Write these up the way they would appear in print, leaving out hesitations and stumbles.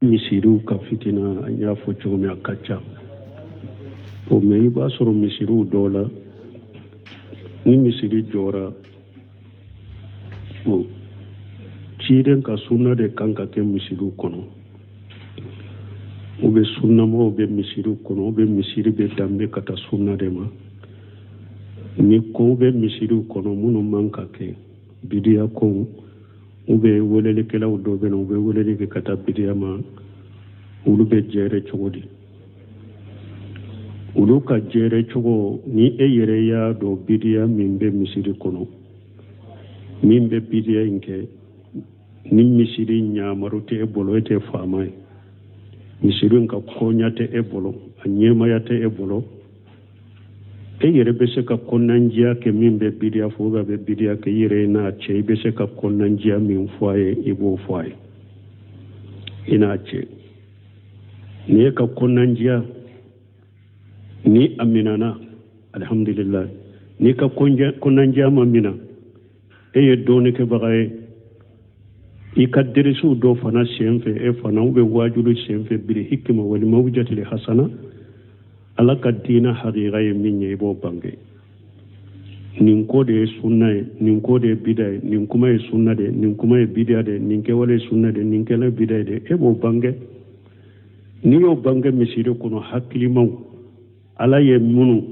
misiriw ka fitina an y'a fɔ cogo min a ka ca o mɛ i b'a sɔrɔ misiriw dɔw la ni misiri jɔra o ciden ka sunna de kan ka kɛ misiriw kɔnɔ u bɛ sunnamɔgɔw bɛ misiriw kɔnɔ u bɛ misiri bɛ danbe ka taa sunna de ma ni kow bɛ misiriw kɔnɔ minnu man ka kɛ bidiya kow u bɛ welelikɛlaw dɔw bɛ na u bɛ weleli kɛ ka taa bidiya ma olu bɛ jɛrɛ cogo di olu ka jɛrɛ cogo ni e yɛrɛ y'a dɔn bidiya min bɛ misiri kɔnɔ min bɛ bidiya in kɛ ni misiri ɲamaru tɛ e bolo e tɛ faama ye misiri in ka kɔɲa tɛ e bolo a ɲɛmaya tɛ e bolo e yɛrɛ bɛ se ka kɔnɔnandiya kɛ min bɛ bidiya fɔ a bɛ bidiya kɛ i yɛrɛ n'a cɛ i bɛ se ka kɔnɔnandiya min fɔ a ye i b'o fɔ a ye i n'a cɛ ni e ka kɔnɔnandiya ni a minana alhamdulillah ni ka kɔnɔnandiya ma mina e ye dɔɔnin kɛbaga ye i ka deresiw dɔ fana sen fɛ e fana u bɛ waajulu sen fɛ biri hikima wali mawjatil hasana ala ka diina haqiqa ye min ye i b'o bange nin ko de ye sunna ye nin ko de ye bida ye nin kuma ye sunna de nin kuma ye bidiya de nin kɛwale ye sunna de nin kɛla bida ye de e b'o bange n'i y'o bange misiri kɔnɔ hakilimaw ala ye minnu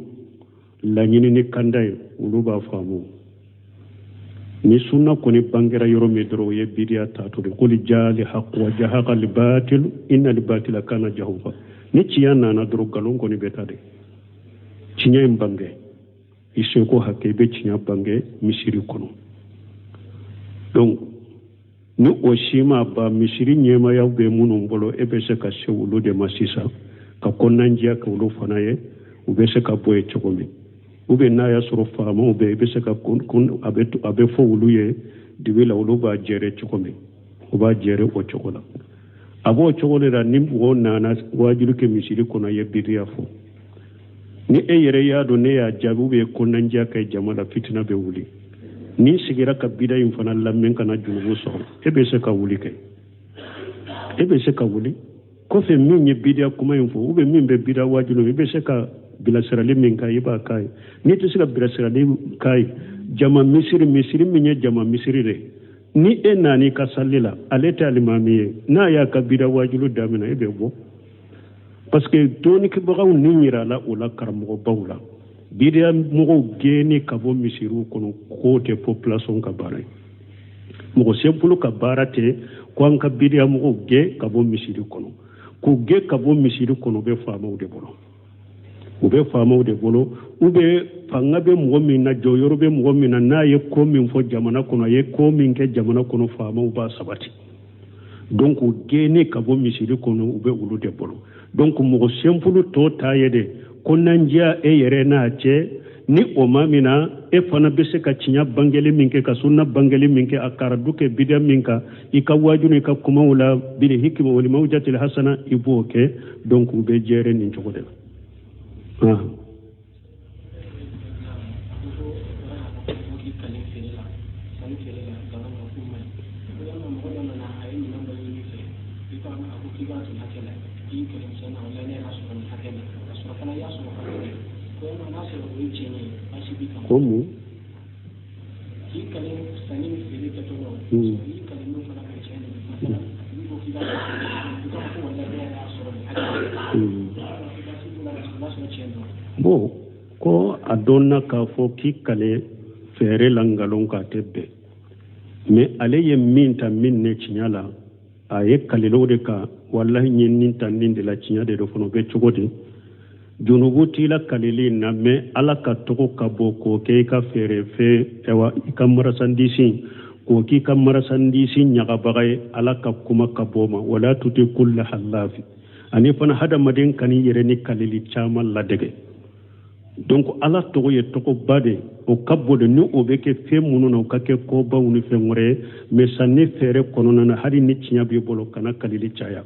laɲini ni kanda ye olu b'a faamu ni sunna kɔni bangera yɔrɔ min dɔrɔn o ye bidiya taatɔ de qul jaa al-haqq wa zahaqa al-batil inna al-batila kana zahuqa ni tiɲɛ nana dɔrɔn nkalon kɔni bɛ taa de tiɲɛ in bange i seko hakɛ i bɛ tiɲɛ bange misiri kɔnɔ donc ni o si ma ban misiri ɲɛmayaw bɛ minnu bolo e bɛ se ka se olu de ma sisan ka kɔnɔnandiya kɛ olu fana ye u bɛ se ka bɔ yen cogo min ou bien n'a y'a sɔrɔ faamaw bɛ i bɛ se ka a bɛ fɔ olu ye dibi la olu b'a jɛrɛ cogo min u b'a jɛrɛ o cogo la a b'o cogo de la ni mɔgɔw nana wajibi kɛ misiri kɔnɔ ye bidiya fɔ ni e yɛrɛ y'a dɔn ne y'a jaabi ou bien kɔnɔnandiya kɛ jama la fitina bɛ wuli ni sigira ka bida in fana lamɛn kana junubu sɔrɔ e bɛ se ka wuli kɛ e bɛ se ka wuli kɔfɛ min ye bidiya kuma in fɔ ou bien min bɛ bidiya wajibi i bɛ se ka bilasirali min ka i b'a k'a ye n'i tɛ se ka bilasirali k'a ye jama misiri min ye jama misiri de ni e nana i ka sali la ale tɛ alimami ye n'a y'a ka bida wajibi daminɛ e bɛ bɔ parce que dɔɔninkɛbagaw ni yira la o la karamɔgɔbaw la bidiya mɔgɔw gɛnni ka bɔ misiriw kɔnɔ k'o tɛ population ka baara ye mɔgɔ sɛbolo ka baara tɛ ko an ka bidiya mɔgɔw gɛn ka bɔ misiri kɔnɔ k'u gɛn ka bɔ misiri kɔnɔ u bɛ faamaw de bolo u bɛ faamaw de bolo u bɛ fanga bɛ mɔgɔ min na jɔyɔrɔ bɛ mɔgɔ min na n'a ye ko min fɔ jamana kɔnɔ a ye ko min kɛ jamana kɔnɔ faamaw b'a sabati donc u gɛnni ka bɔ misiri kɔnɔ u bɛ olu de bolo donc mɔgɔ senfulu tɔ t'a ye de kɔnɔnandiya e yɛrɛ n'a cɛ ni o ma min na e fana bɛ se ka tiɲɛ bangeli min kɛ ka sunna bangeli min kɛ a karadu kɛ bidiya min kan i ka waajulu i ka kumaw la bil hikma wal mawjatil hasana i b'o kɛ donc u bɛ jɛrɛ nin cogo de la Como? Bon, ko a donna k'a fɔ k'i kale fɛɛrɛ la nkalon k'a tɛ bɛn mais ale ye min ta min ne tiɲɛ la a ye kalilaw de kan wallahi n ye nin ta nin de la tiɲɛ de do fana o bɛ cogo di junubu t'i la kalili na mais ala ka tɔgɔ ka bɔ k'o kɛ i ka fɛɛrɛ fɛ i ka marasandisi k'o k'i ka marasandisi ɲagabaga ye ala ka kuma ka bɔ ma wala tuti kulla halafi ani fana hadamaden kan'i yɛrɛ ni kalili caman ladege donc ala tɔgɔ ye tɔgɔba de o ka bɔ de ni o bɛ kɛ fɛn minnu na o ka kɛ kɔbaw ni fɛn wɛrɛ ye mais sanni fɛɛrɛ kɔnɔna na hali ni tiɲɛ b'i bolo kana kalili caya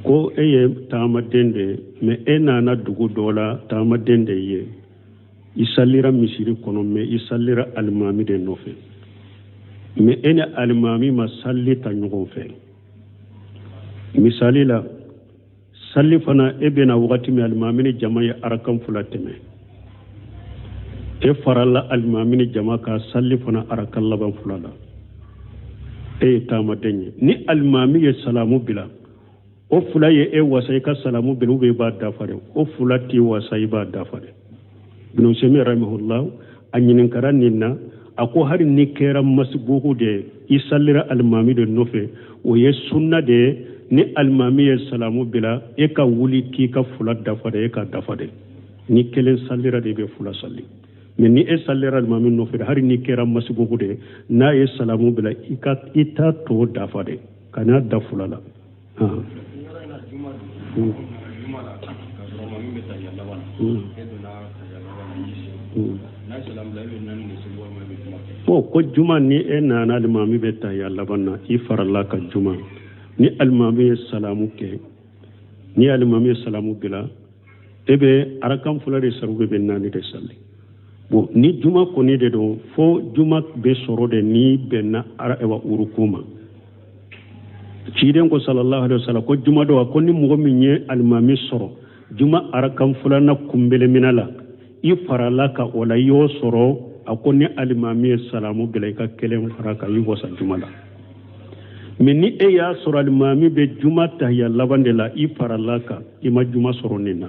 ko eye tama dende me nana dugu dola tama dende ye isallira misiri kono me isallira almami de nofe me ene almami ma salli ta ɲɔgɔn fɛ misali la salli fana bena wagati min almami ni jama ye arakan fula tɛmɛ farala almami ni jama ka salli fana arakan laban fula la ye tama denye ni almami ye salamu bila o fula ye wasa i ka salamu bila u bɛ i b'a dafa dɛ o fula t'i wasa i b'a dafa dɛ Ibn Usaymin rahimahullah a ɲininkara nin na a ko hari ni kɛra masibugu de i sallira almami de nɔfɛ o ye sunna de ni almami ye salamu bila e ka wuli k'i ka fula dafa dɛ e ka dafa dɛ ni kelen sallira de bɛ fula salli mais ni e sallira almami nɔfɛ hari ni kɛra masibugu de n'a ye salamu bila i t'a tɔ dafa dɛ ka n'a da fula la ko juma ni nana almami bɛ ta ya laban na i farala ka juma ni almami ye salamu kɛ ni almami ye salamu bila e bɛ arakan fula de saru bɛ naani de salli bon ni juma kɔni de don fo juma bɛ sɔrɔ de ni bɛnna ewa uruku ma ciden ko sallallahu alaihi wasallam ko juma do ko ni mɔgɔ min ye almami sɔrɔ juma arakan fula na kunbele mina la i farala ka o la i y'o sɔrɔ a ko ni alimami ye salamu bila i ka kelen fara ka i wasa juma la mais ni e y'a sɔrɔ alimami bɛ juma tahiya laban de la i farala ka i ma juma sɔrɔ nin na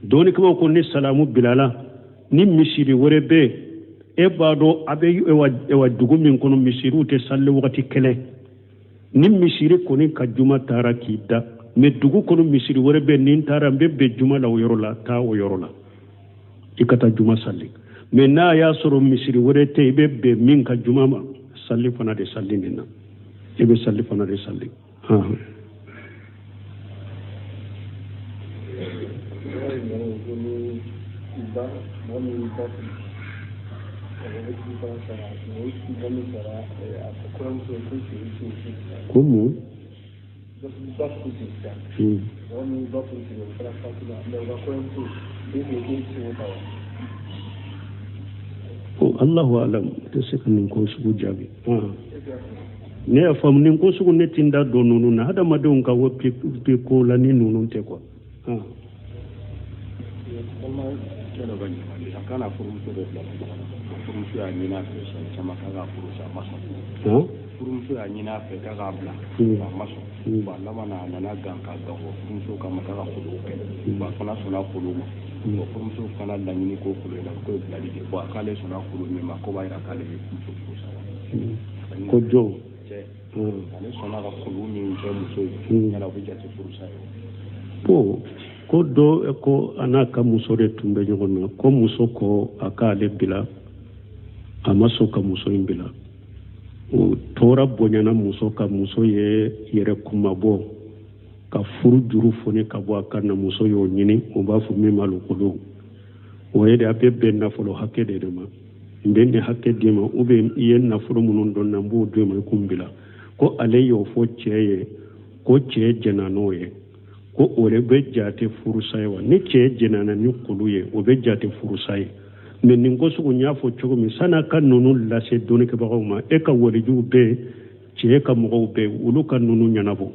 dɔɔni kama ko ni salamu bilala ni misiri wɛrɛ bɛ e b'a dɔn a bɛ ewa dugu min kɔnɔ misiriw tɛ salli wagati kɛlɛ ni misiri kɔni ka juma taara k'i da mais dugu kɔnɔ misiri wɛrɛ bɛ nin taara n bɛ bɛn juma la o yɔrɔ la taa o yɔrɔ la i ka taa juma salli mais n'a y'a sɔrɔ misiri wɛrɛ tɛ i bɛ bɛn min ka juma ma salli fana de salli nin na i bɛ salli fana de salli como Allahu alam te se ka nin ko sugu jaabi ne y'a faamu nin ko sugu ne ti da don ninnu na hadamadenw ka pe ko la ni ninnu tɛ quoi kana furumuso de bila furumuso y'a ɲini a fɛ siɲɛ caman k'a ka furu sa a ma sɔn furumuso y'a ɲini a fɛ k'a k'a bila a ma sɔn bon a laban na a nana gan k'a gafɔ furumuso kama k'a ka foliw kɛ bon a fana sɔnna foliw ma bon furumuso fana laɲini k'o folo in na k'o ye bilali de bon k'ale sɔnna folo min ma ko b'a jira k'ale bɛ muso furu sa ko jɔn cɛ ale sɔnna ka foliw min kɛ muso ye yala o bɛ jate furu sa ye bon ko dɔ ko a n'a ka muso de tun bɛ ɲɔgɔn na ko muso ko a k'ale bila a ma sɔn ka muso in bila o tora bonyana muso ka muso ye yɛrɛ kumabɔ ka furu juru foni ka bɔ a kan na muso y'o ɲini o b'a fɔ min ma lokolo o ye de a bɛ bɛn nafolo hakɛ de ma n bɛ nin hakɛ d'i ma ou bien i ye nafolo minnu dɔn na n b'o d'e ma i kun bila ko ale y'o fɔ cɛ ye ko cɛ jɛnna n'o ye ko o de bɛ jate furusa ye wa ni cɛ jɛnana ni kulu ye o bɛ jate furusa ye mais nin ko sugu n y'a fɔ cogo min san'a ka ninnu lase dɔnnikɛbagaw ma e ka walijuw bɛ cɛ ka mɔgɔw bɛ olu ka ninnu ɲɛnabɔ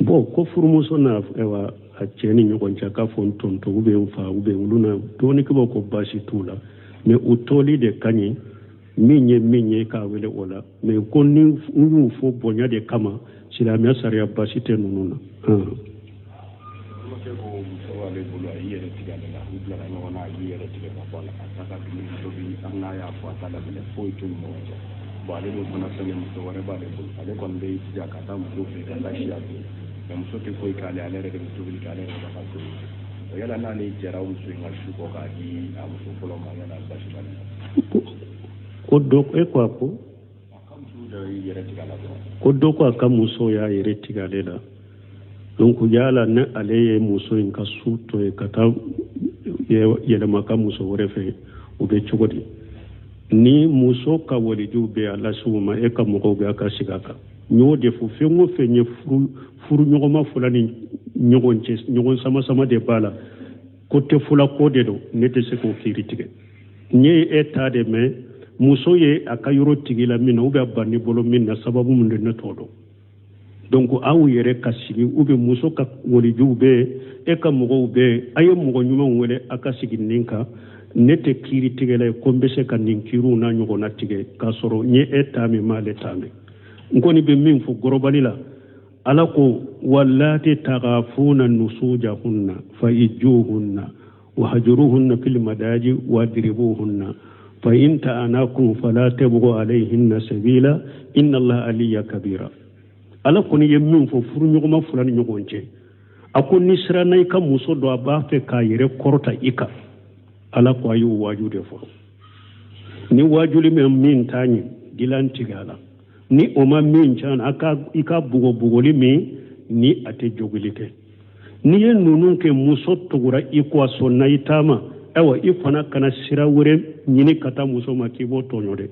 bon ko furumuso na ewa a cɛ ni ɲɔgɔn cɛ k'a fɔ n tonto ou bien n fa ou bien olu na dɔɔnikɛbagaw ko baasi t'u la mais u tɔli de ka ɲi min ye k'a wele o la mais ko ni n y'u fɔ bonya de kama silamɛya sariya baasi tɛ ninnu na bon ale de fana fɛn muso wɛrɛ b'ale bolo ale kɔni bɛ jija ka taa muso fɛ ka lafiya mais muso tɛ foyi k'ale ale yɛrɛ de bɛ tobili kɛ ale yɛrɛ de b'a tobi yala n'ale jɛra muso in ka su kɔ k'a di a muso fɔlɔ ma yala basi b'ale ko do ko ko do ko aka muso ya yere tigale la donc yala na ale muso in ka su to e kata yele maka muso wore fe o be chogodi ni muso ka wali jube ala suma e ka mo be aka sigaka nyo de fu fe ngo fe nye furu nyogo ma fulani nyogon sama de bala ko te fula ko de do nete se ko kiritige nye eta de me muso ye aka yoro tigila mina ube abani bolo mina sababu munde na todo donc awu yere kasigi ube muso ka woli jube e ka mogo ube aye mogo nyuma wele aka sigi ninka nete kiri tigela ko mbese ka ninkiru na nyogo na tige ka soro nye eta mi male tame ngoni be min fu gorobalila alako wallati taghafuna nusujahunna fa'ijuhunna wahjuruhunna fil madaji wadribuhunna فإن تأناكم فلا تبغوا عليهن سبيلا إن الله علي كبيرا ala koni ye min fo furu ɲɔgɔnma fila ni ɲɔgɔn cɛ a ko ni siranna i ka muso dɔ a b'a fɛ k'a yɛrɛ kɔrɔta i kan ala ko a y'o waaju de fɔlɔ ni waajuli min t'a ɲɛ dilan tigɛ a la ni o ma min can i ka bugɔbugɔli min ni a tɛ jogili kɛ n'i ye ninnu kɛ muso tugura i kɔ a sɔnna i taama ayiwa i fana kana sira wɛrɛ ɲini ka taa muso ma k'i b'o tɔɲɔ dɛ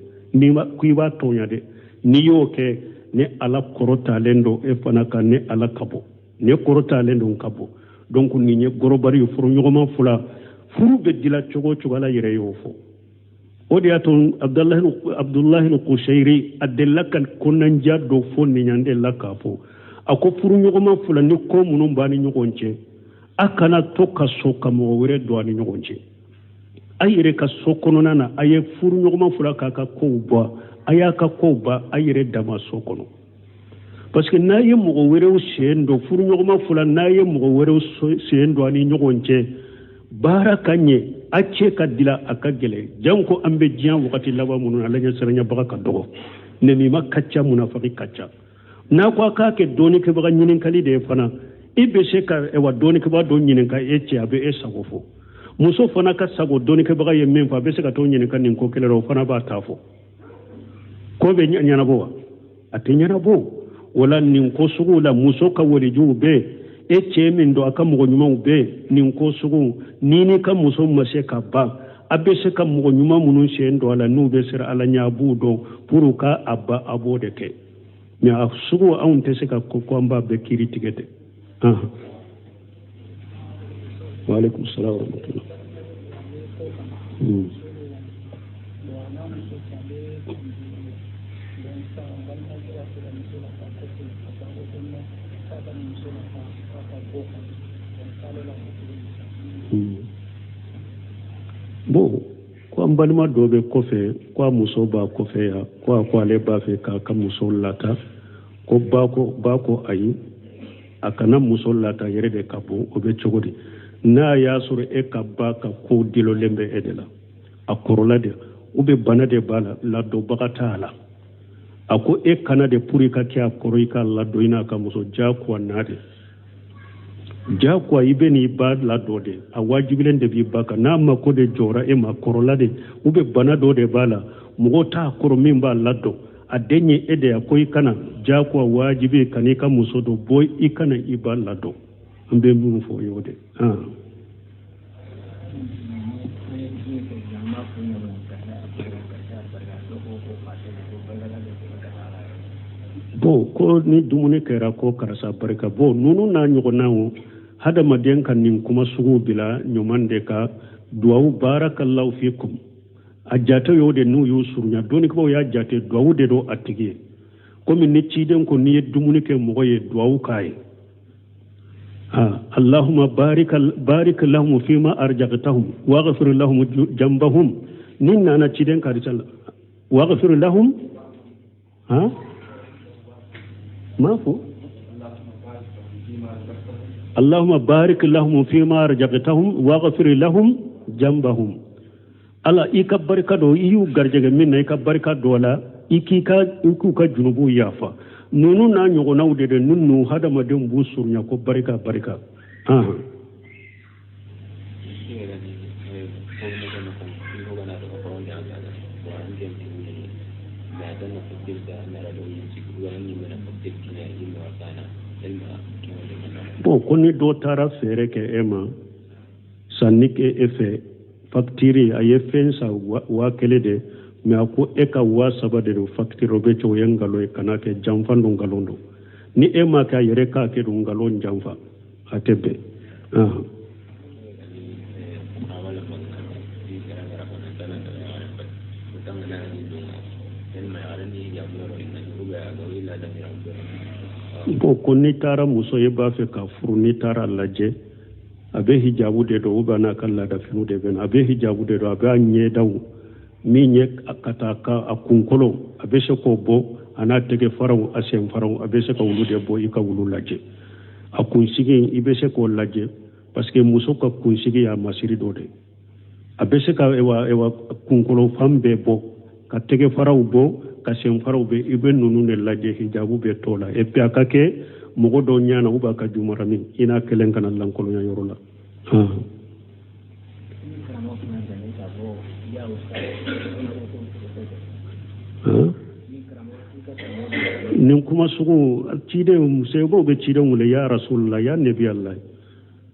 k'i b'a tɔɲɔ dɛ n'i y'o kɛ ne ala kɔrɔtalen don e fana kan ne ala ka bɔ ne kɔrɔtalen don ka bɔ donc nin ye gɔrɔbari ye furu ɲɔgɔnma fila furu bɛ dila cogo o cogo ala yɛrɛ y'o fɔ o de y'a to abdullahi kuseyri a delila ka konandiya dɔ fɔ nin yan de la k'a fɔ a ko furu ɲɔgɔnma fila ni ko minnu b'a ni ɲɔgɔn cɛ a kana to ka so ka mɔgɔ wɛrɛ don a ni ɲɔgɔn cɛ a yɛrɛ ka so kɔnɔna na a ye furu ɲɔgɔnma fila k'a ka kow bɔ a y'a ka kow ba a yɛrɛ dama so kɔnɔ parce que n'a ye mɔgɔ wɛrɛw sen don furu ɲɔgɔnma fila n'a ye mɔgɔ wɛrɛw sen don a ni ɲɔgɔn cɛ baara ka ɲɛ a cɛ ka dila a ka gɛlɛ jan ko an bɛ diɲɛ wagati laban minnu na ala ɲɛ siranɲɛbaga ka dɔgɔ nɛnima ka ca munafaki ka ca n'a ko a k'a kɛ dɔɔnikɛbaga ɲininkali de ye fana i bɛ se ka dɔɔnikɛbaga dɔ ɲininka e cɛ a bɛ e sago fɔ muso fana ka sago dɔɔnikɛbaga ye min fɔ a bɛ se ka t'o ɲininka nin ko kelen la o fana b'a ta fɔ ko bɛ ɲɛnabɔ wa a tɛ ɲɛnabɔ wala nin ko sugu la muso ka walijuw bɛ e cɛ min don a ka mɔgɔ ɲumanw bɛ nin ko sugu ni ka muso ma se ka ban a bɛ se ka mɔgɔ ɲuman minnu sen don a la n'u bɛ siran ala ɲɛ a b'u dɔn pour ka a ba a b'o de kɛ mais a sugu anw tɛ se ka ko an b'a bɛɛ kiiri tigɛ dɛ waaleykum salaam wa rahmatulah bon ko an balima dɔ bɛ kɔfɛ ko a muso b'a kɔfɛ yan ko ale b'a fɛ k'a ka muso lata ko ba ko ayi a kana muso lata yɛrɛ de ka bon o bɛ cogo di n'a y'a sɔrɔ e ka ba ka ko dilolen bɛ e de la a kɔrɔla de ou bien bana de b'a la ladonbaga t'a la a ko e kana de pour i ka kɛ a kɔrɔ i ka ladon i n'a ka muso jagoya n'a de jagoya i bɛ n'i ba ladon de a wajibilen de b'i ba kan n'a ma ko de jɔra e ma kɔrɔla de ou bien bana dɔ de b'a la mɔgɔ t'a kɔrɔ min b'a ladon a den ye e de a ko i kana jagoya wajibi ka n'i ka muso dɔ bɔ i kana i ba ladon an bɛ mun fɔ o y'o de bon ko ni dumuni kɛra ko karisa barika bon ninnu n'a ɲɔgɔnnaw hadamaden ka nin kuma sugu bila ɲuman de ka duwawu barakallahu fikum a jate y'o de n'u y'u surunya dɔnnikɛbaw y'a jate duwawu de don a tigi ye komi ni ciden ko n'i ye dumuni kɛ mɔgɔ ye duwawu k'a ye allahumma barik lahum fima arjaqtahum waghfir lahum jambahum ni nana ciden karisa la waghfir lahum مافو اللهم بارك لهم فيما رزقتهم واغفر لهم ذنبهم ala i ka barika dɔ i y'u garijɛgɛ min na i ka barika dɔ la i k'u ka junubu yafa ninnu n'a ɲɔgɔnnaw de ninnu hadamadenw b'u surunya ko barika bon ko ni dɔ taara fɛɛrɛ kɛ e ma sanni kɛ e fɛ facture a ye fɛn san 1,000 de mais a ko e ka 3,000 de don facture o bɛ cɛ o ye nkalon ye kana kɛ janfa don nkalon don ni e ma kɛ a yɛrɛ k'a kɛ don nkalon janfa a tɛ bɛn bon ko ni taara muso ye b'a fɛ ka furu ni taara lajɛ a bɛ hijabu de don ou bien n'a ka laadafiniw de bɛ na a bɛ hijabu de don a bɛ a ɲɛdaw min ye ka taa a kunkolo a bɛ se k'o bɔ a n'a tɛgɛ faraw a sen faraw a bɛ se ka olu de bɔ i ka olu lajɛ a kunsigi i bɛ se k'o lajɛ parce que muso ka kunsigi y'a masiri dɔ de a bɛ se ka kunkolo fan bɛɛ bɔ ka tɛgɛ faraw bɔ ka sen faraw bɛ i bɛ ninnu de lajɛ hijabu bɛ t'o la et puis a ka kɛ mɔgɔ dɔw ɲana u b'a ka jumara min i n'a kelen kana lankolonya yɔrɔ la nin kuma sugu ciden musobaw bɛ ciden wele ya rasulullah ya nabi allah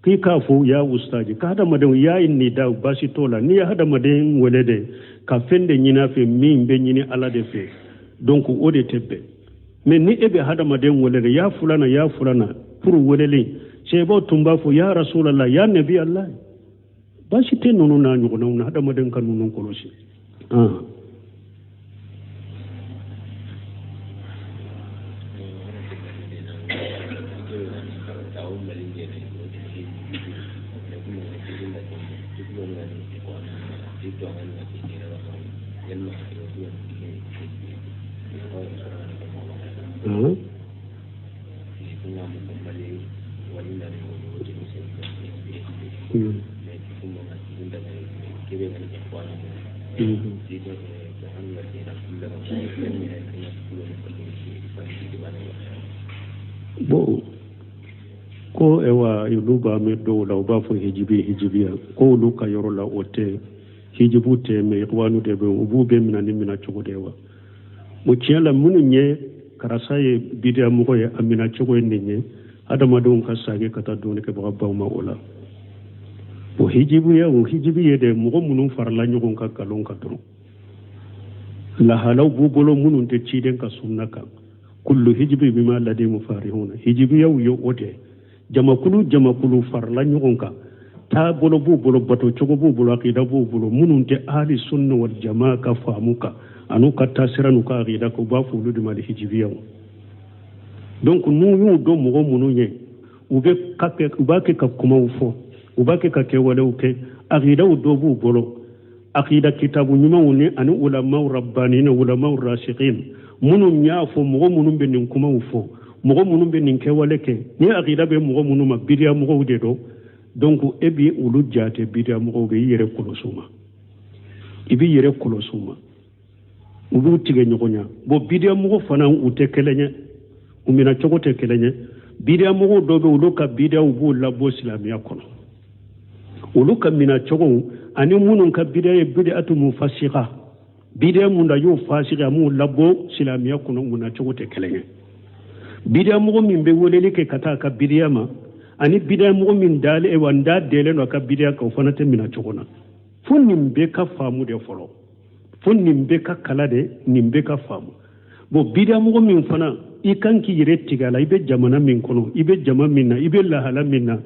k'i k'a fɔ ya ustaji ka hadamadenw ya inni da basi t'o la n'i ye hadamaden wele de ka fɛn de ɲini a fɛ min bɛ ɲini ala de fɛ donc o de tɛ bɛn mais ni e bɛ hadamaden wele de ya fulana pour welelen sɛbaw tun b'a fɔ ya rasulullah ya nabi allah basi tɛ ninnu n'a ɲɔgɔnnaw na hadamaden ka ninnu kɔlɔsi bon ko ewa olu b'a mɛn dɔw la u b'a fɔ hijibiya ko olu ka yɔrɔ la o tɛ hijibu tɛ mais ikhwanu de bɛ u b'u bɛɛ minɛ ni minɛ cogo de wa mo tiɲɛ la minnu ye karasa ye bidiya mɔgɔ ye a minɛ cogo ye nin ye adamadenw ka sage ka taa dumuni kɛbaga baw ma o la o hijibu ye de mɔgɔ minnu farala ɲɔgɔn ka nkalon kan dɔrɔn lahalaw b'u bolo minnu tɛ ciden ka sunna kan kullu hijibi bima ladayhim farihuna hijibiyaw ye o de jamakulu farala ɲɔgɔn kan taabolo b'u bolo bato cogo b'u bolo akida b'u bolo minnu tɛ ahli sunna wal jamaa ka faamu kan anu ka taasira n'u ka akida kan u b'a fɔ olu de ma hijibiyaw donc n'u y'u dɔn mɔgɔ minnu ye u b'a kɛ ka kumaw fɔ u b'a kɛ ka kɛwalew kɛ akidaw dɔ b'u bolo akida kitabu ɲumanw ni ani ulamaw rabbanina ulamaw rasikin minnu y'a fɔ mɔgɔ minnu bɛ nin kumaw fɔ mɔgɔ minnu bɛ nin kɛwale kɛ ni akida bɛ mɔgɔ minnu ma bidiya mɔgɔw de don donc e bi olu jate bidiya mɔgɔw bɛ i yɛrɛ kɔlɔsi u ma i b'i yɛrɛ kɔlɔsi u ma u b'u tigɛ ɲɔgɔn ɲɛ bon bidiya mɔgɔ fana u tɛ kelen ye u minɛ cogo tɛ kelen ye bidiya mɔgɔw dɔw bɛ olu ka bidiyaw b'u labɔ silamɛya kɔnɔ olu ka minɛ cogo ani minnu ka bidiya ye bidiyatu mufassiqa bidiya mun da y'o fasika mun labɔ silamɛya kɔnɔ minɛ cogo tɛ kelen ye bidiya mɔgɔ min bɛ weleli kɛ ka taa ka bidiya ma ani bidiya mɔgɔ min dalen wa n da delen don a ka bidiya kan o fana tɛ minɛ cogo na fo nin bɛɛ ka faamu de fɔlɔ fo nin bɛɛ ka kala de nin bɛɛ ka faamu bon bidiya mɔgɔ min fana i kan k'i yɛrɛ tigɛ a la i bɛ jamana min kɔnɔ i bɛ jama min na i bɛ lahala min na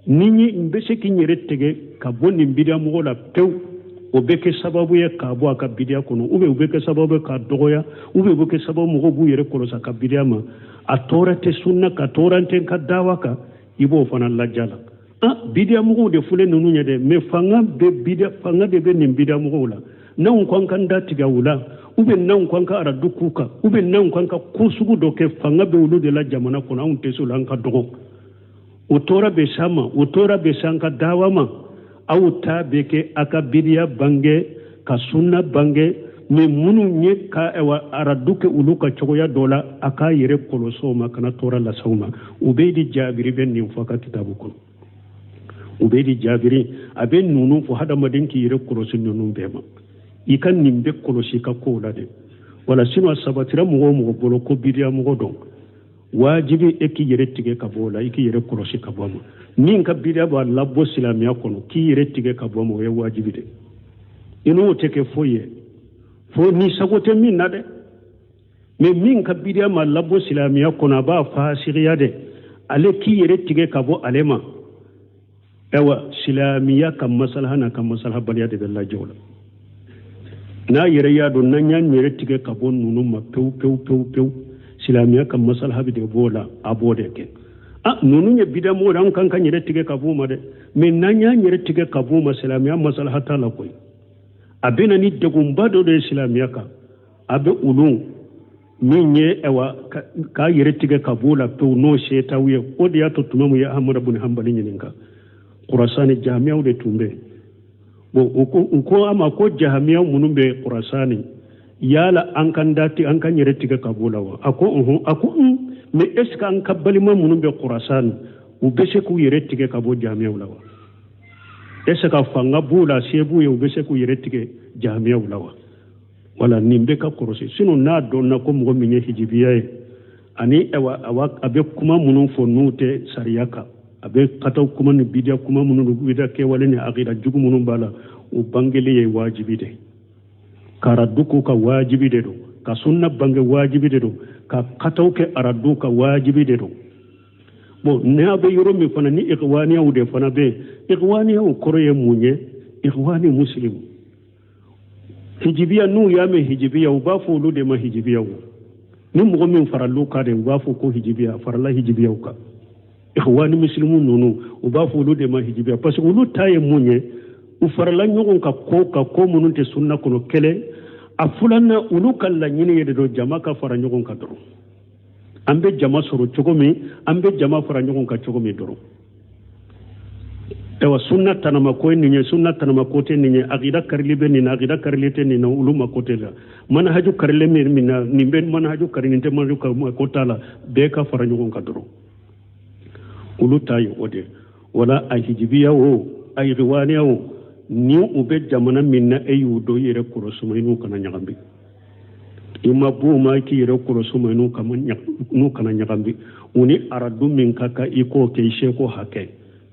ni n bɛ se k'i yɛrɛ tigɛ ka bɔ nin bidiya mɔgɔ la pewu o bɛ kɛ sababu ye k'a bɔ a ka bidiya kɔnɔ ou bien o bɛ kɛ sababu ye k'a dɔgɔya ou bien o bɛ kɛ sababu mɔgɔw b'u yɛrɛ kɔlɔsi a ka bidiya ma a tɔɔrɔ tɛ sunna ka tɔɔrɔ tɛ ka dawa kan i b'o fana laja la bidiya mɔgɔw de filɛ ninnu ye dɛ mais fanga de bɛ nin bidiya mɔgɔw la n'anw ko an k'an da tigɛ u la ou bien n'anw ko an ka aradu k'u kan ou bien n'anw ko an ka ko sugu dɔ kɛ fanga bɛ olu de la jamana kɔnɔ anw tɛ se o la an ka dɔgɔ o tɔɔrɔ bɛ s'an ma o tɔɔrɔ bɛ s'an ka dawa ma aw ta bɛ kɛ a ka bidiya bange ka sunna bange mais minnu ye ka aradu kɛ olu ka cogoya dɔ la a k'a yɛrɛ kɔlɔsi o ma kana tɔɔrɔ lase u ma u bɛ di jaabiri bɛ nin fɔ a ka kitabu kɔnɔ u bɛ di jaabiri a bɛ ninnu fɔ hadamaden k'i yɛrɛ kɔlɔsi ninnu bɛɛ ma i ka nin bɛ kɔlɔsi i ka kow la de wala sino sabatira mo bolo ko bidia mo don wajibi eki yere tige ka bola iki yere korosi ka bomo nin ka bidia ba labbo silamiya kono ki yere tige ka bomo we wajibi de ino teke foye fo ni sagote min na de me min ka bidia ma labbo silamiya kono ba fasiriya de ale ki yere tige ka bo alema ewa silamiya kam masalahana kam masalah baliya de bella jawla na yere ya do nan yan yere tige ka bon nunu ma pew silamiya kam masalha bi de bola abode ke nunu nye bida mo ran kan kan yere tige ka buma de men nan yan yere tige ka buma silamiya masalha ta la koy abena ni de gumba do de silamiya ka abe ulun min ye ewa ka yere tige ka bola pew no sheta wiye odi ya to tumamu ya Ahmad ibn Hanbali nyininka Qurasani jami'a de tumbe bo ko ama ko jahamiya munun be Qurasani yala an kan dati an kan yere tiga kabula wa ako me eska an kabbali ma munun be Qurasani u bese ku yere tiga kabo jami'a wa eska fanga bula sebu ye u bese ku yere tiga jami'a wa wala nimbe ka Qurasi sino na don na ko mo minye hijibiya ani awa abe kuma munun fo nute sariyaka abe kataw kuma ni bidia kuma munun bidia ke wala ni aqida jugu munun bala u bangele ye wajibi de karaduku ka wajibi de do ka sunna bange wajibi de do ka kataw ke aradu ka wajibi de do bo ne abe yoro mi fana ni ikhwani u de fana be ikhwani u koroye munye ikhwani muslim hijibiya nu ya me hijibiya u ba fo lu de ma hijibiya u ni mo min faralu ka de ba fo ko hijibiya farala hijibiya u ka ikhwani muslimun nunu u ba fo lu de ma hijibiya parce que lu taye munye u farala nyogon ka ko munun te sunna kono kele a fulanna ulu kala nyini yede do jama ka fara nyogon ka doro ambe jama soro chogomi ambe jama fara nyogon ka chogomi doro ewa sunna tanama ko ni sunna tanama ko te ni aqida karlibe ni aqida karlite ni uluma ko te la manhaju karle mi na nimbe manhaju karinte manhaju ko tala be ka fara nyogon ka doro ulu tayo ode wala ahijibiya o ay riwaniya o ni ube jamana minna ayu do yere kurosuma inu kana nyagambi ima buma ki yere kurosuma inu kana nyagambi uni aradu min kaka iko ke sheko hake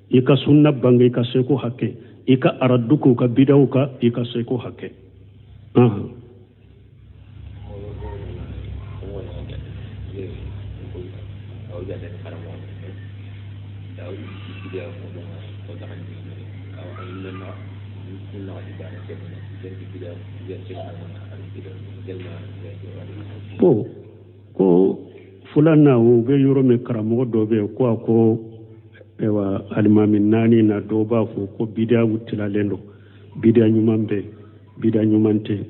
ika sunna bange ika seko hake ika aradu ko ka bidaw ka ika seko hake ko fulana o be yoro me karamo do be ko ewa alimami nani na do ba fo ko bidia wutila lendo bidia nyumambe bidia nyumante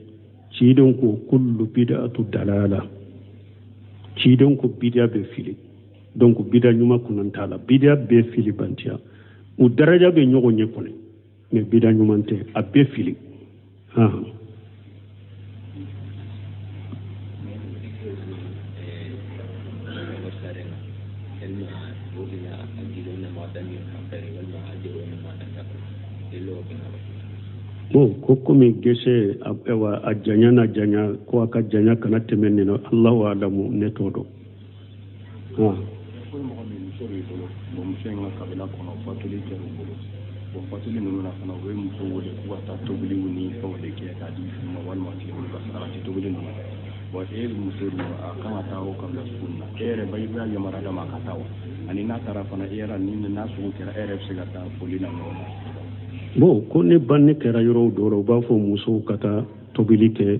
cidon ko kullu bid'atu dalala cidon ko bidia be fili donc bidia nyuma kunantala bidia be fili bantia u daraja be nyogo nyekone me bidia nyumante abbe fili ko komi gese ewa a janya ko aka janya kana temenni no Allahu alamu ne todo fatuli nunu na fana we muso wole ku ata tobili woni ko de ke ta di ma wal ma ke ko sara ti tobili nunu bo muso no akama ta o kam la sunna bai ba ya marada ma kata o ani na tara fana era ni na su kera se gata folina no bo ko ne banne kera yoro doro ba fo muso kata tobili ke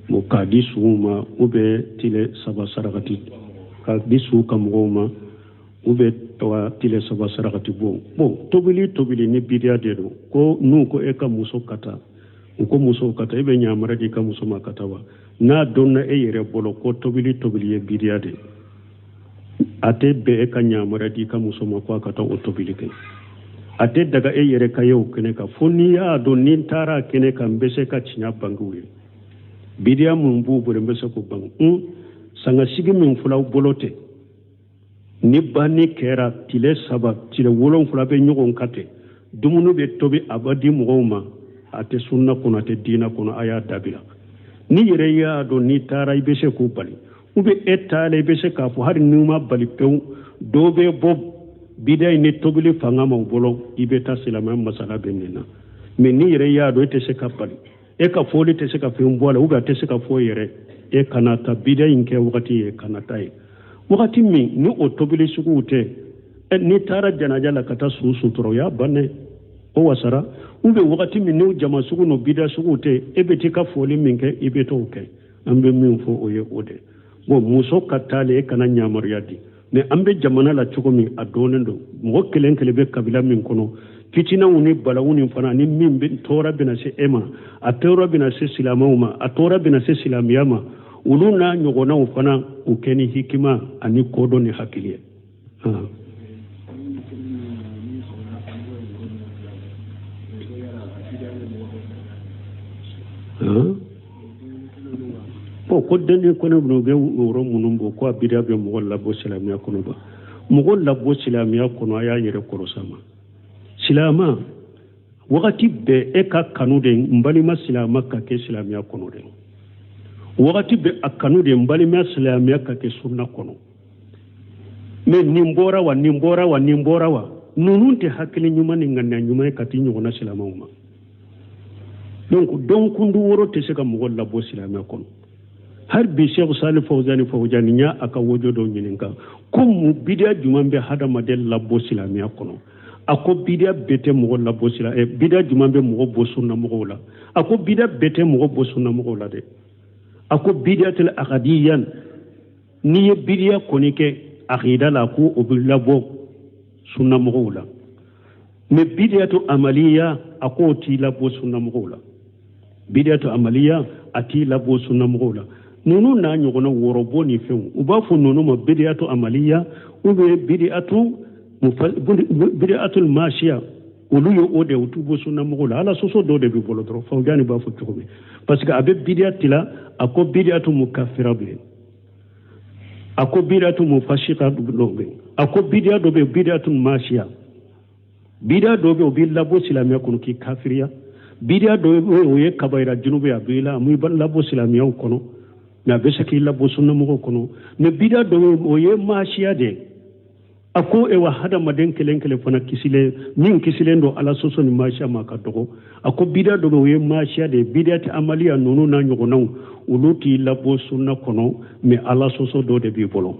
mo ka di suma ube tile saba sarakati ka di su kam goma ube tawa tile saba sarakati bo tobili ni bidia dedo ko nu ko e ka muso kata ko muso kata e be nyamara di ka muso makata wa na donna e yere bolo ko tobili e bidia de ate be e ka nyamara di ka muso makwa kata o tobili ke ate daga e yere ka yau kene ka fonni ya do nin tara kene ka mbese ka cinya banguwe bidia mun bu mbese ko bang sanga sigi min fulaw bolote ni bani kera tile saba tile wolon fula be nyogon kate dumunu be tobi abadi mugoma ate sunna kono ate dina kono aya dabila ni yere ya do ni tara ibe se ko bali ube etale ibe se ka fo har numa bali pew dobe bob biday ni tobili fanga ma bolo ibe ta silama masala benina mais ni yere ya do te se ka bali e ka foli te se ka fe mbola ube te se ka fo yere e kanata biday nke wakati e kanata e wakati mi ni o tobili sugu te ni tara janaja la kata susu toro ya banne o wasara ube wakati mi ni jama sugu no bida sugu te ebe te ka foli minke ibe to ke ambe min fo oye ode bo muso katale kana nyamar yadi ne ambe jamana la chugo min adonendo mo kelen kele be kabila min kono fitina woni balawuni fana ni min be tora bina se ema a tora bina se silamuma a tora bina se silamiyama uluna nyogona fana ukeni hikima ani kodo ni hakiliye ko deni kono no be woro munum bo ko abida be mo wala bo silamiya kono ba mo wala bo silamiya kono aya yere koro sama silama wakati be e ka kanu de mbali ma silama ka ke silamiya kono de wakati be akanu de mbali ma silamiya ka ke sunna kono me nimbora wa nununte hakili nyuma ni ngana nyuma ka ti nyona silama uma donc ndu woro te se ka mo wala bo silamiya kono har bi Cheikh Salih Fawzani nya aka wojo do nyininka kum bidia jumambe hada madel labbo silamiya kono ako bidia bete mo labbo sila e bidia jumambe mo bo sunna mo la ako bidia bete mo bo sunna mo la de ako bidia tel aqadiyan ni bidia konike aqida la ko obilabo sunna mo la me bidia to amaliya ako ti labbo sunna mo la bidia to amaliya ati labbo sunna mo la nunu na nyogona worobo ni few ubafu nunu ma bid'atu amaliya ube bid'atul mashiya ulu yo ode utubo sunna mogola ala soso do de bi bolo dro fawgani ba fu tukobe parce que abe bid'atila ako bid'atu mukaffira be ako bid'atu mufashika be ako bid'atu be bid'atul mashiya bid'a do be billa bo silamiya kono ki kafiriya bid'a do be ye kabaira junube abila amu balla bo silamiya kono na besaki la bosunna mo kono ne bida do o ye mashiya de ako e wa hada maden kelen fana kisile min kisile ndo ala soso ni mashiya maka dogo ako bida do o ye mashiya de bida ta amaliya nonu na nyogo naw uluti la bosunna kono me ala soso do de bi bolo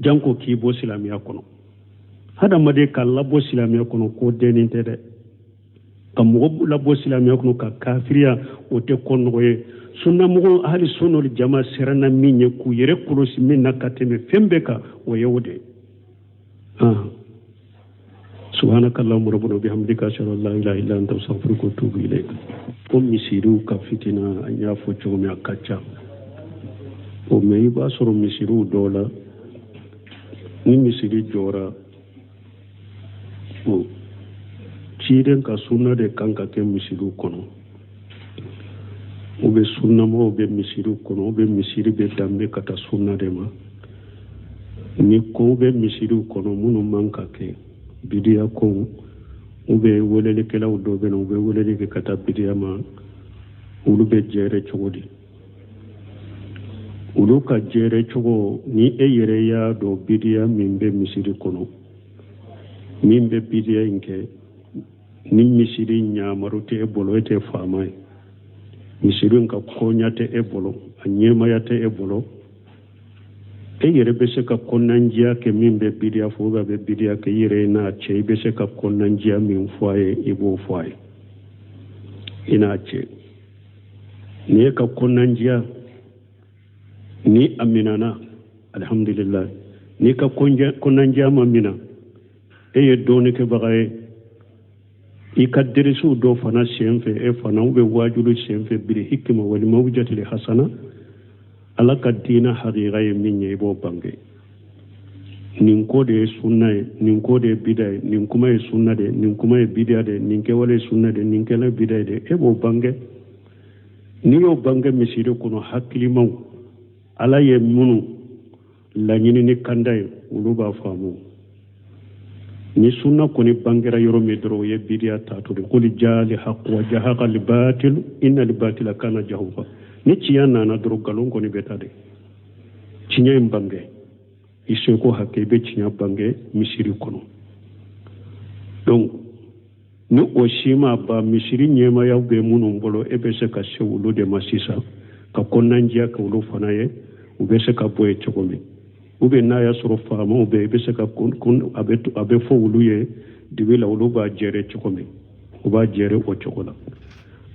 janko ki bo silamiya kono hada made ka la bo silamiya kono ko denin tede kam mo la bo silamiya kono ka kafiriya o te kono ye sunna mugo ahli sunna jama serana minye ku yere kulosi minna kateme fembeka o yewde subhanakallahumma rabbana bihamdika ashhadu an la ilaha illa anta astaghfiruka wa atubu ilayk misiru ka fitina anya fo chomi akacha o mei ba soro misiru dola ni misiri jora o chiden ka sunna de kanka ke misiru kono ube sunna mo ube misiru kono ube misiri be dambe kata sunna de ma ni ko ube misiru kono munu manka ke bidiya ko ube wolele kala do be no ube wolele ke kata bidiya ma ulu be jere chogodi ulu ka jere chogo ni e yere ya do bidiya mimbe misiri kono mimbe bidiya inke ni misiri nya marute e boloete famai misirin ka konyate e bolo anyema yate e bolo e yere bese ka konanjia ke mimbe bidia fuga be bidia ke yere na che bese ka konanjia min foye ibo foye ina che ni ka konanjia ni aminana alhamdulillah ni ka konanjia mamina e ye doni ke bagaye ikadirisu do fana senfe e fana ube wajulu senfe biri hikima wal mawjati li hasana ala kadina haqiqa minye bo bange nin ko de sunna nin ko de bidai nin kuma e sunna de nin kuma e bidai de nin ke wala sunna de nin ke la bidai de e bo bange ni yo bange misiri kono hakili maw ala ye munu la nyini ni kandai ulu ba famu ni sunna koni bangira yoro me doro ye bidiya tatude qul jali haqq wa jahaqa al batil inna al batila kana jahuqa ni ciya nana doro galon koni betade cinya bange iso ko hakke be cinya bange misiri kono donc ni o shima ba misiri nyema ya be munum bolo e be se ka sewulu de masisa ka konanjiya ka wulu fanaye u be se ka boye chokomi ube na ya soro fama ube be se ka kun abe fo wulu ye dibe la wulu ba jere chokomi u ba jere o chokola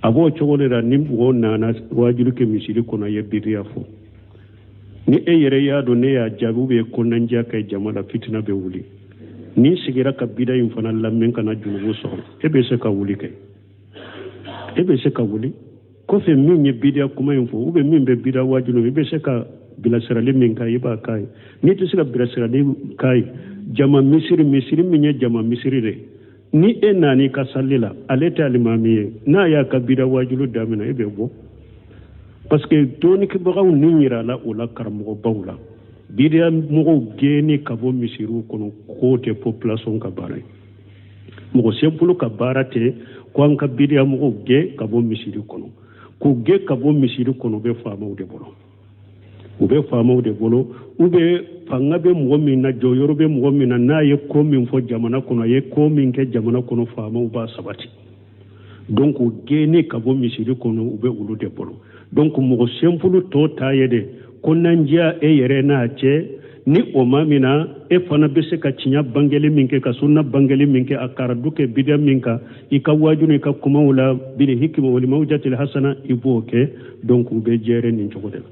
abo chokole da nim wo nana wajilu ke misiri kono ye bidiya fo ni e yere ya do ne ya jabu be konanjiya kay jamala fitina be wuli ni sigira ka bida yin fana lammen kana junubu so e be se ka wuli kay e be se ka wuli ko fe min ye bida kuma yin fo ube min be bida wajilu be se ka bila sirali min kai ba kai ni to sira bila sirali kai jama misiri min ye jama misiri re ni e nani ka sallila aleta alimamiye na ya ka bida wajilu damina e be bo parce que doni ke bagaw ni nyira la o la karamo bawla bidia mo geni ka bo misiru kono kote population ka bare mo sempulu ka barate ko an ka bidia mo ge ka bo misiru kono ko ge ka bo misiru kono be fama de bolo ube fama de bolo ube fanga be mo min na joyoro be mo min na ye ko min fo jamana kono ye ko min ke jamana kono fama uba sabati donc geni ka bo misiru kono ube ulu de bolo donc mo sempulu to tayede konanjia e yere na che ni o mamina e fana bese ka cinya bangele minke ka sunna bangele minke akara duke bidia minka ika wajunu ka kuma wala bil hikma wal mawjatil hasana iboke donc be jere ni jogode